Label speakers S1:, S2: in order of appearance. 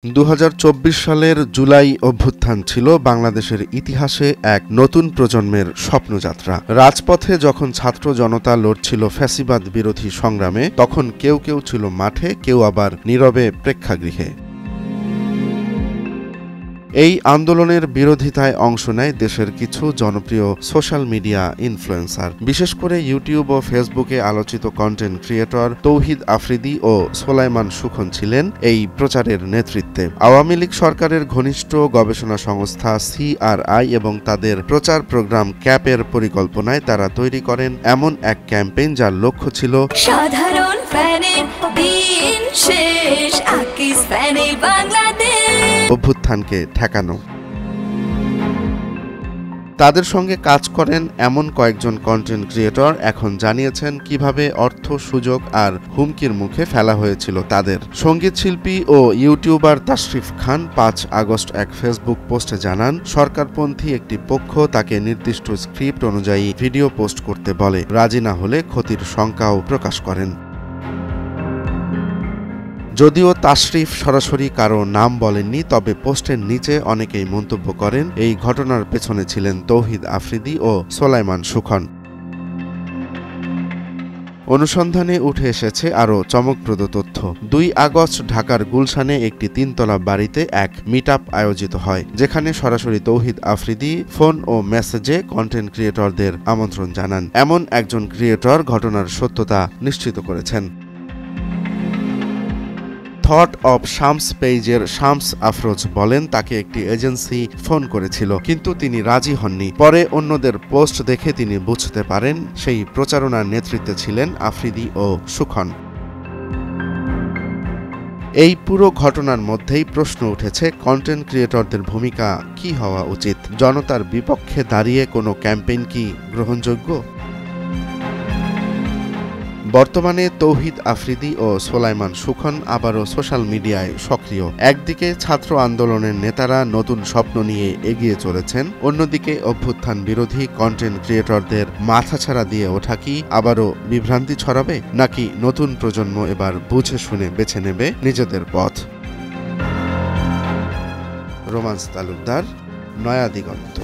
S1: ২০২৪ সালের জুলাই অভ্যুত্থান ছিল বাংলাদেশের ইতিহাসে এক নতুন প্রজন্মের স্বপ্নযাত্রা। রাজপথে যখন ছাত্র জনতা লড়ছিল ফ্যাসিবাদ বিরোধী সংগ্রামে, তখন কেউ কেউ ছিল মাঠে, কেউ আবার নীরবে প্রেক্ষাগৃহে। এই আন্দোলনের বিরোধিতায় অংশ নেয় দেশের কিছু জনপ্রিয় সোশ্যাল মিডিয়া ইনফ্লুয়েন্সার। বিশেষ করে ইউটিউব ও ফেসবুকে আলোচিত কন্টেন্ট ক্রিয়েটর তৌহিদ আফ্রিদি ও সোলাইমান সুখন ছিলেন এই প্রচারের নেতৃত্বে। আওয়ামী লীগ সরকারের ঘনিষ্ঠ গবেষণা সংস্থা CRI এবং তাদের প্রচার প্রোগ্রাম ক্যাপের পরিকল্পনায় তারা তৈরি করেন এমন এক ক্যাম্পেইন যার লক্ষ্য ছিল
S2: সাধারণ ফ্যানের দিন শেষ, আকিস ফ্যানে বাংলাদেশ
S1: অভ্যুত্থানকে ঠেকানো। তাদের সঙ্গে কাজ করেন এমন কয়েকজন কন্টেন্ট ক্রিয়েটর এখন জানিয়েছেন কিভাবে অর্থ, সুযোগ আর হুমকির মুখে ফেলা হয়েছিল তাদের। সঙ্গীত শিল্পী ও ইউটিউবার তাশরিফ খান ৫ আগস্ট এক ফেসবুক পোস্টে জানান, সরকারপন্থী একটি পক্ষ তাকে নির্দিষ্ট স্ক্রিপ্ট অনুযায়ী ভিডিও পোস্ট করতে বলে। রাজি না হলে ক্ষতির শঙ্কাও প্রকাশ করেন। যদিও তাশরিফ সরাসরি কারো নাম বলেননি, তবে পোস্টের নিচে অনেকেই মন্তব্য করেন এই ঘটনার পেছনে ছিলেন তৌহিদ আফ্রিদি ও সোলাইমান সুখন। অনুসন্ধানে উঠে এসেছে আরও চমকপ্রদ তথ্য। ২ আগস্ট ঢাকার গুলশানে একটি ৩তলা বাড়িতে এক মিটআপ আয়োজিত হয়, যেখানে সরাসরি তৌহিদ আফ্রিদি ফোন ও মেসেজে কন্টেন্ট ক্রিয়েটরদের আমন্ত্রণ জানান। এমন একজন ক্রিয়েটর ঘটনার সত্যতা নিশ্চিত করেছেন। থট অব শামস পেজের শামস আফরোজ বলেন, তাকে একটি এজেন্সি ফোন করেছিল, কিন্তু তিনি রাজি হননি। পরে অন্যদের পোস্ট দেখে তিনি বুঝতে পারেন সেই প্রচারণার নেতৃত্বে ছিলেন আফ্রিদি ও সুখন। এই পুরো ঘটনার মধ্যেই প্রশ্ন উঠেছে, কন্টেন্ট ক্রিয়েটরদের ভূমিকা কি হওয়া উচিত? জনতার বিপক্ষে দাঁড়িয়ে কোনো ক্যাম্পেইন কি গ্রহণযোগ্য? বর্তমানে তৌহিদ আফ্রিদি ও সোলাইমান সুখন আবারও সোশ্যাল মিডিয়ায় সক্রিয়। একদিকে ছাত্র আন্দোলনের নেতারা নতুন স্বপ্ন নিয়ে এগিয়ে চলেছেন, অন্যদিকে অভ্যুত্থান বিরোধী কন্টেন্ট ক্রিয়েটরদের মাথাছাড়া দিয়ে ওঠা কি আবারও বিভ্রান্তি ছড়াবে, নাকি নতুন প্রজন্ম এবার বুঝে শুনে বেছে নেবে নিজেদের পথ? রোমান্স তালুকদার, নয়া দিগন্ত।